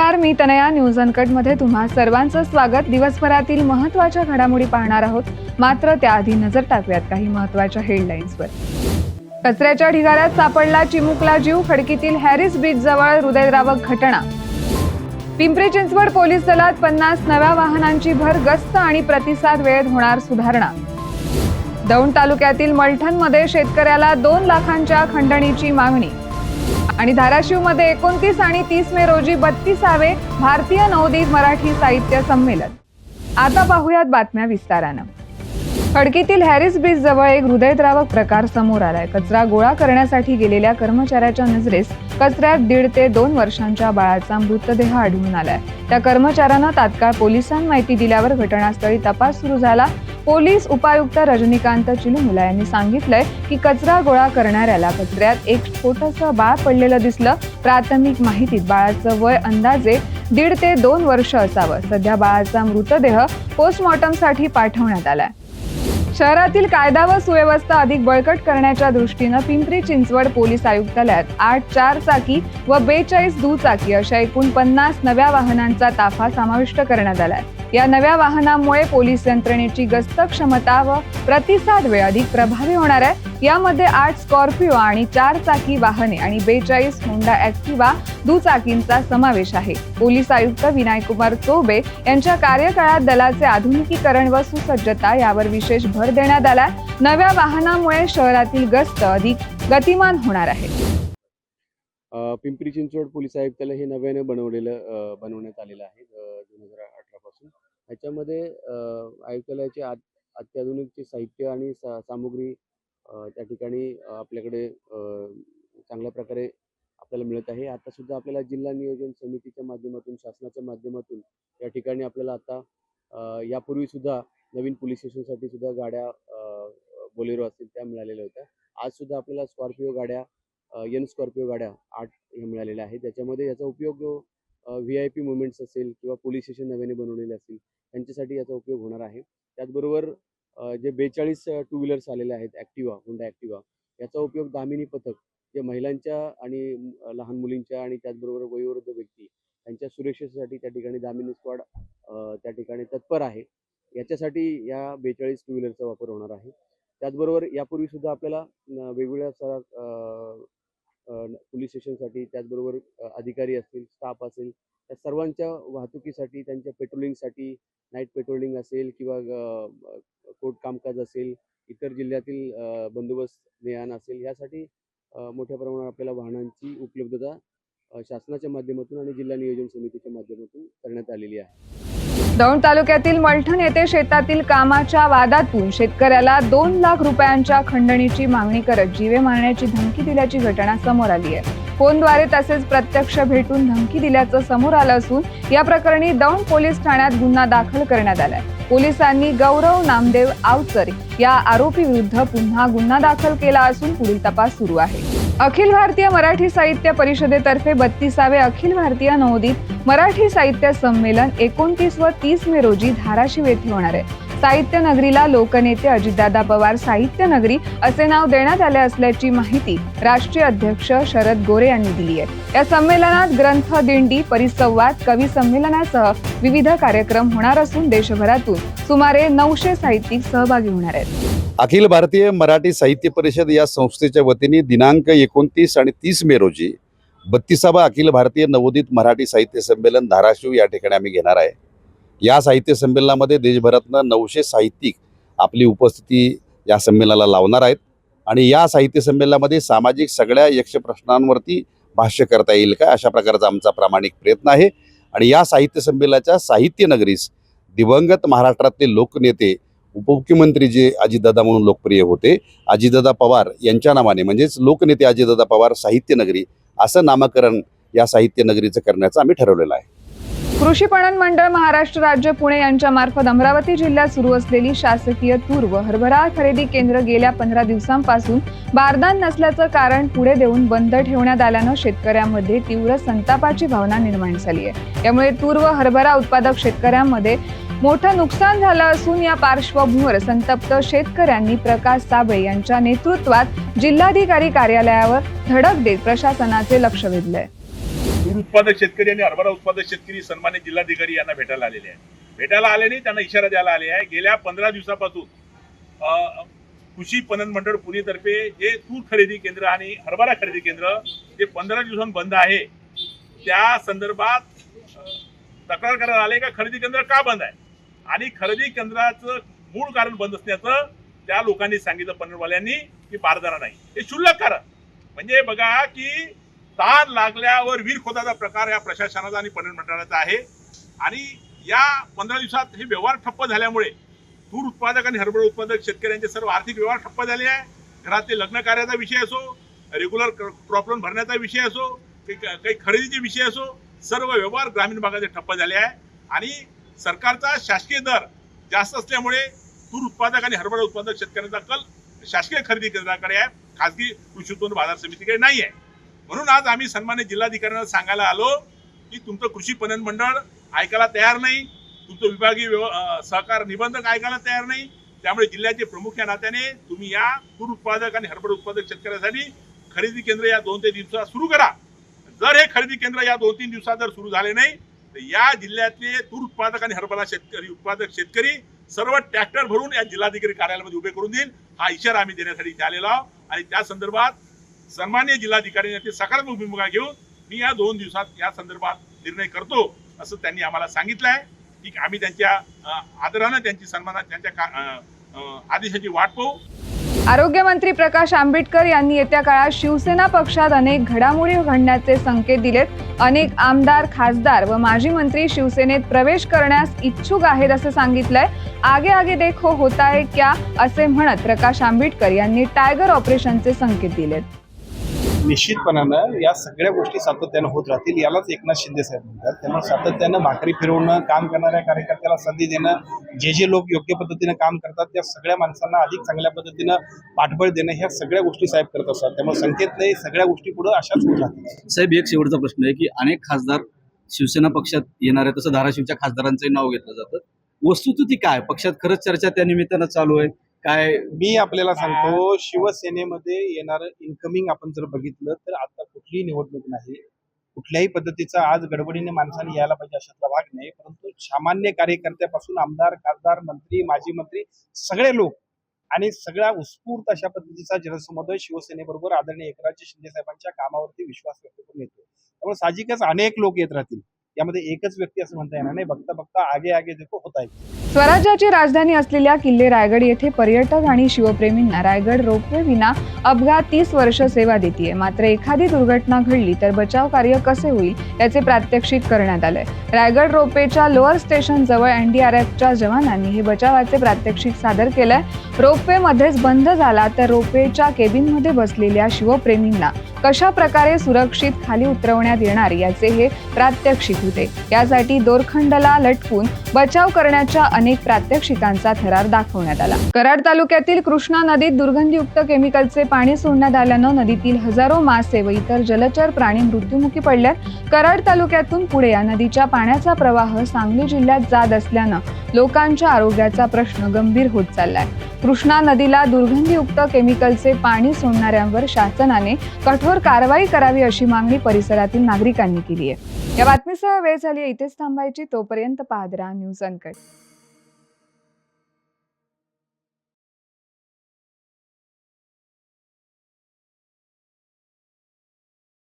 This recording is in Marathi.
नमस्कार, मी तनया. न्यूज अनकट मध्ये तुम्हा सर्वांचं स्वागत. दिवसभरातील महत्त्वाच्या घडामोडी पाहणार आहोत. मात्र त्याआधी नजर टाकूयात काही महत्त्वाच्या हेडलाईन्सवर. कचऱ्याच्या ढिगाऱ्यात सापडला चिमुकला जीव. खडकीतील हॅरिस बीच जवळ हृदयद्रावक घटना. पिंपरी चिंचवड पोलीस दलात 50 नव्या वाहनांची भर. गस्त आणि प्रतिसाद वेळेत होणार सुधारणा. दौंड तालुक्यातील मलठणमध्ये शेतकऱ्याला 2 लाखांच्या खंडणीची मागणी. आणि धाराशिवमध्ये 29 आणि 30 मे रोजी 32वे भारतीय नवोदित मराठी साहित्य संमेलन. आता पाहूयात बातम्या विस्तारानं. खडकीतील हॅरिस बीच जवळ एक हृदयद्रावक प्रकार समोर आलाय. कचरा गोळा करण्यासाठी गेलेल्या कर्मचाऱ्याच्या नजरेस कचऱ्यात 1.5 ते 2 वर्षांच्या बाळाचा मृतदेह आढळून आलाय. त्या कर्मचाऱ्यानं तात्काळ पोलिसांना माहिती दिल्यावर घटनास्थळी तपास सुरू झाला. पोलीस उपायुक्त रजनीकांत चिलुमुला यांनी सांगितलंय की कचरा गोळा करणाऱ्याला कचऱ्यात एक छोटंसं बाळ पडलेलं दिसलं. प्राथमिक माहितीत बाळाचं वय अंदाजे 1.5 ते 2 वर्ष असावं. सध्या बाळाचा मृतदेह पोस्टमॉर्टमसाठी पाठवण्यात आलाय. शहरातील कायदा व सुव्यवस्था अधिक बळकट करण्याच्या दृष्टीनं पिंपरी चिंचवड पोलीस आयुक्तालयात 8 4-चाकी व 42 दुचाकी अशा एकूण 50 नव्या वाहनांचा ताफा समाविष्ट करण्यात आलाय. या नव्या वाहनांमुळे पोलीस यंत्रणेची गस्त क्षमता व प्रतिसाद वेळ अधिक प्रभावी होणार आहे. यामध्ये 8 स्कॉर्पिओ आणि 4-चाकी वाहने आणि 42 होंडा ऍक्टिव्हा दुचाकींचा समावेश आहे. पोलीस आयुक्त विनायकुमार चौबे यांच्या कार्यकाळात दलाचे आधुनिकीकरण व सुसज्जता यावर विशेष भर देण्यात आला. नव्या वाहनामुळे शहरातील गस्त अधिक गतिमान होणार आहे. पिंपरी चिंचवड पोलीस आयुक्तालय हे नव्याने बनवण्यात आलेलं आहे 2018 पासून. याच्यामध्ये आयुक्तालयाचे अत्याधुनिक साहित्य आणि सामुग्री त्या ठिकाणी आपल्याकडे चांगल्या प्रकारे आपल्याला मिळत आहे. आता सुद्धा आपल्याला जिल्हा नियोजन समितीच्या माध्यमातून, शासनाच्या माध्यमातून या ठिकाणी आपल्याला आता यापूर्वी सुद्धा नवीन पोलीस स्टेशनसाठी सुद्धा गाड्या बोलेरो असतील त्या मिळालेल्या होत्या. आज सुद्धा आपल्याला स्कॉर्पिओ गाड्या स्कॉर्पिओ गाड्या 8 ह्या मिळालेल्या आहेत. त्याच्यामध्ये याचा उपयोग VIP मुवमेंट्स असेल किंवा पोलीस स्टेशन नव्याने बनवलेले असतील त्यांच्यासाठी याचा उपयोग होणार आहे. त्याचबरोबर जे 42 टू व्हीलर्स आलेले आहेत होंडा ॲक्टिव्हा, याचा उपयोग दामिनी पथक जे महिलांच्या आणि लहान मुलींच्या आणि त्याचबरोबर वयोवृद्ध व्यक्ती यांच्या सुरक्षेसाठी त्या ठिकाणी दामिनी स्क्वॉड त्या ठिकाणी तत्पर आहे. याच्यासाठी या 42 टू व्हीलरचा वापर होणार आहे. त्याचबरोबर यापूर्वी सुद्धा आपल्याला वेगवेगळ्या पोलीस स्टेशनसाठी, त्याचबरोबर अधिकारी असतील, स्टाफ असेल, त्या सर्वांच्या वाहतुकीसाठी, त्यांच्या पेट्रोलिंगसाठी, नाईट पेट्रोलिंग असेल किंवा कोर्ट कामकाज असेल, इतर जिल्ह्यातील बंदोबस्त नेआण असेल, यासाठी मोठ्या प्रमाणात आपल्याला वाहनांची उपलब्धता शासनाच्या माध्यमातून आणि जिल्हा नियोजन समितीच्या माध्यमातून करण्यात आलेली आहे. दौंड तालुक्यातील मलठण येथे शेतातील कामाच्या वादातून शेतकऱ्याला 2 लाख रुपयांच्या खंडणीची मागणी करत जीवे मारण्याची धमकी दिल्याची घटना समोर आली आहे. फोनद्वारे तसेच प्रत्यक्ष भेटून धमकी दिल्याचं समोर आलं असून या प्रकरणी दौंड पोलीस ठाण्यात गुन्हा दाखल करण्यात आलाय. पोलिसांनी गौरव नामदेव आवचर या आरोपी विरुद्ध पुन्हा गुन्हा दाखल केला असून पुढील तपास सुरू आहे. अखिल भारतीय मराठी साहित्य परिषदेतर्फे 32वे अखिल भारतीय नवोदित मराठी साहित्य संमेलन 29 व 30 मे रोजी धाराशिव येथे होणार आहे. साहित्य नगरीला लोकनेते अजितदादा पवार साहित्य नगरी असे नाव देण्यात आले असल्याची माहिती राष्ट्रीय अध्यक्ष शरद गोरे यांनी दिली आहे. या संमेलनात ग्रंथ दिंडी, परिसंवाद, कवी संमेलनासह विविध कार्यक्रम होणार असून देशभरातून सुमारे 900 साहित्यिक सहभागी होणार आहेत. अखिल भारतीय मराठी साहित्य परिषद या संस्थेच्या वतीने दिनांक 29 आणि 30 मे रोजी 32वा अखिल भारतीय नवोदित मराठी साहित्य संमेलन धाराशिव या ठिकाणी आम्ही घेणार आहे. या साहित्य संमेलनामध्ये देशभरातनं 900 साहित्यिक आपली उपस्थिती या संमेलनाला लावणार आहेत. आणि या साहित्य संमेलनामध्ये सामाजिक सगळ्या यक्ष प्रश्नांवरती भाष्य करता येईल का, अशा प्रकारचा आमचा प्रामाणिक प्रयत्न आहे. आणि या साहित्य संमेलनाच्या साहित्य नगरीस दिवंगत महाराष्ट्रातले लोकनेते, उपमुख्यमंत्री जे अजितदादा म्हणून लोकप्रिय होते, अजितदादा पवार यांच्या नावाने म्हणजेच लोकनेते अजितदादा पवार साहित्य नगरी असं नामकरण या साहित्य नगरीचं करण्याचं आम्ही ठरवलेलं आहे. कृषी पणन मंडळ महाराष्ट्र राज्य पुणे यांच्या मार्फत अमरावती जिल्ह्यात सुरू असलेली शासकीय तूर व हरभरा खरेदी केंद्र गेल्या 15 दिवसांपासून बारदान नसल्याचं कारण पुढे देऊन बंद ठेवण्यात आल्यानं शेतकऱ्यांमध्ये तीव्र संतापाची भावना निर्माण झाली आहे. यामुळे तूर व हरभरा उत्पादक शेतकऱ्यांमध्ये मोठं नुकसान झालं असून या पार्श्वभूमीवर संतप्त शेतकऱ्यांनी प्रकाश साबळे यांच्या नेतृत्वात जिल्हाधिकारी कार्यालयावर धडक देत प्रशासनाचे लक्ष वेधलंय. तूर उत्पादक शेतकरी आणि हरभरा उत्पादक शेतकरी सन्मानित जिल्हाधिकारी यांना भेटायला आलेले आहे. भेटायला आल्याने त्यांना इशारा द्यायला आले आहे. गेल्या 15 दिवसापासून कृषी पणन मंडळ पुणेतर्फे जे तूर खरेदी केंद्र आणि हरभरा खरेदी केंद्र जे 15 दिवसांपासून बंद आहे, त्या संदर्भात तक्रार करायला आले का खरेदी केंद्र का बंद आहे आणि खरेदी केंद्राचं मूळ कारण बंद असण्याचं त्या लोकांनी सांगितलं पणनवाल्यांनी की बारदाना नाही. हे क्षुल्लक कारण म्हणजे बघा की ताण लागल्यावर वीर खोदाचा प्रकार या प्रशासनाचा आणि पणन मंडळाचा आहे. आणि या 15 दिवसात हे व्यवहार ठप्प झाल्यामुळे तूर उत्पादक आणि हरभरा उत्पादक शेतकऱ्यांचे सर्व आर्थिक व्यवहार ठप्प झाले आहे. घरातले लग्न कार्याचा विषय असो, रेग्युलर क्रॉप लोन भरण्याचा विषय असो, काही खरेदीचे विषय असो, सर्व व्यवहार ग्रामीण भागाचे ठप्प झाले आहे. आणि सरकारचा शासकीय दर जास्त असल्यामुळे तूर उत्पादक आणि हरभरा उत्पादक शेतकऱ्यांचा कल शासकीय खरेदी केंद्राकडे आहे, खासगी कृषी उत्पन्न बाजार समितीकडे नाही आहे. म्हणून आज आम्ही सन्मानित जिल्हाधिकाऱ्यांना सांगायला आलो की तुमचं कृषी पणन मंडळ ऐकायला तयार नाही, तुमचं विभागीय सहकार निबंधक ऐकायला तयार नाही. त्यामुळे जिल्ह्याचे प्रमुख या नात्याने तुम्ही या तूर उत्पादक आणि हरभरा उत्पादक शेतकऱ्यांसाठी खरेदी केंद्र या 2 ते 3 दिवसात सुरू करा. जर हे खरेदी केंद्र या 2-3 दिवसात जर सुरू झाले नाही तर या जिल्ह्यातले तूर उत्पादक आणि हरभरा शेतकरी उत्पादक शेतकरी सर्व ट्रॅक्टर भरून या जिल्हाधिकारी कार्यालयामध्ये उभे करून देईल. हा इशारा आम्ही देण्यासाठी इथे आलेलो आहोत. आणि त्या संदर्भात सन्मान्य जिल्हाधिकाऱ्यांनी सकारात्मक भूमिका घेऊन मी या 2 दिवसात या संदर्भात निर्णय करतो असं त्यांनी आम्हाला सांगितलं आहे. की आम्ही त्यांच्या आदरानं त्यांची सन्मानात त्यांच्या आदेशाची वाट पाहू. आरोग्यमंत्री प्रकाश आंबेडकर यांनी येत्या काळात शिवसेना पक्षात अनेक घडामोडी घडण्याचे संकेत दिलेत. अनेक आमदार, खासदार व माजी मंत्री शिवसेनेत प्रवेश करण्यास इच्छुक आहेत असं सांगितलंय. आगे आगे देखो होता है क्या असे म्हणत प्रकाश आंबेडकर यांनी टायगर ऑपरेशनचे संकेत दिलेत. निश्चितपणानं या सगळ्या गोष्टी सातत्यानं होत राहतील, यालाच एकनाथ शिंदे साहेब म्हणतात. त्यामुळे सातत्यानं भाकरी फिरवणं, काम करणाऱ्या कार्यकर्त्याला संधी देणं, जे लोक योग्य पद्धतीनं काम करतात त्या सगळ्या माणसांना अधिक चांगल्या पद्धतीनं पाठबळ देणं, ह्या सगळ्या गोष्टी साहेब करत असतात. त्यामुळे संकेत नाही, सगळ्या गोष्टी पुढे अशाच होत राहतील. साहेब, एक शेवटचा प्रश्न आहे की अनेक खासदार शिवसेना पक्षात येणार आहे, तसं धाराशिवच्या खासदारांचंही नाव घेतलं जातं. वस्तुस्थिती काय, पक्षात खरंच चर्चा त्या निमित्तानं चालू आहे काय? मी आपल्याला सांगतो, शिवसेनेमध्ये येणारं इन्कमिंग आपण जर बघितलं तर आता कुठलीही निवडणूक नाही, कुठल्याही पद्धतीचा आज गडबडीने माणसाने यायला पाहिजे अशातला भाग नाही. परंतु सामान्य कार्यकर्त्यापासून आमदार, खासदार, मंत्री, माजी मंत्री सगळे लोक आणि सगळ्या उत्स्फूर्त अशा पद्धतीचा जनसमुदाय शिवसेनेबरोबर आदरणीय एकनाथ शिंदे साहेबांच्या कामावरती विश्वास व्यक्त करून येतो. त्यामुळे साहजिकच अनेक लोक येत राहतील, यामध्ये एकच व्यक्ती असं म्हणता येणार नाही. बघता बघता आगे आगे देखो होत आहे. स्वराज्याची राजधानी असलेल्या किल्ले रायगड येथे पर्यटक आणि शिवप्रेमींना रायगड रोपवे विना अपघात 30 वर्ष सेवा देते. मात्र एखादी दुर्घटना घडली तर बचाव कार्य कसे होईल याचे प्रात्यक्षिक करण्यात आलंय. रायगड रोपवेच्या लोअर स्टेशन जवळ NDRFच्या जवानांनी हे बचावाचे प्रात्यक्षिक सादर केलंय. रोपवे मध्येच बंद झाला तर रोपवेच्या केबिनमध्ये बसलेल्या शिवप्रेमींना कशा प्रकारे सुरक्षित खाली उतरवण्यात येणार याचे हे प्रात्यक्षिक होते. यासाठी दोरखंडला लटकून बचाव करण्याच्या अनेक प्रात्यक्षिकांचा थरार दाखवण्यात आला. कराड तालुक्यातील कृष्णा नदीत दुर्गंधीयुक्त केमिकलचे पाणी सोडण्यात आल्यानं नदीतील हजारो मासे व इतर जलचर प्राणी मृत्युमुखी पडल्यात. कराड तालुक्यातून पुढे या नदीच्या पाण्याचा प्रवाह सांगली जिल्ह्यात जात असल्यानं लोकांच्या आरोग्याचा प्रश्न गंभीर होत चाललाय. कृष्णा नदीला दुर्गंधीयुक्त केमिकलचे पाणी सोडणाऱ्यांवर शासनाने कठोर कारवाई करावी अशी मागणी परिसरातील नागरिकांनी केली आहे. या बातमीसह वेळ झाली इथेच थांबायची. तोपर्यंत पाहत राहा न्यूज अनकट.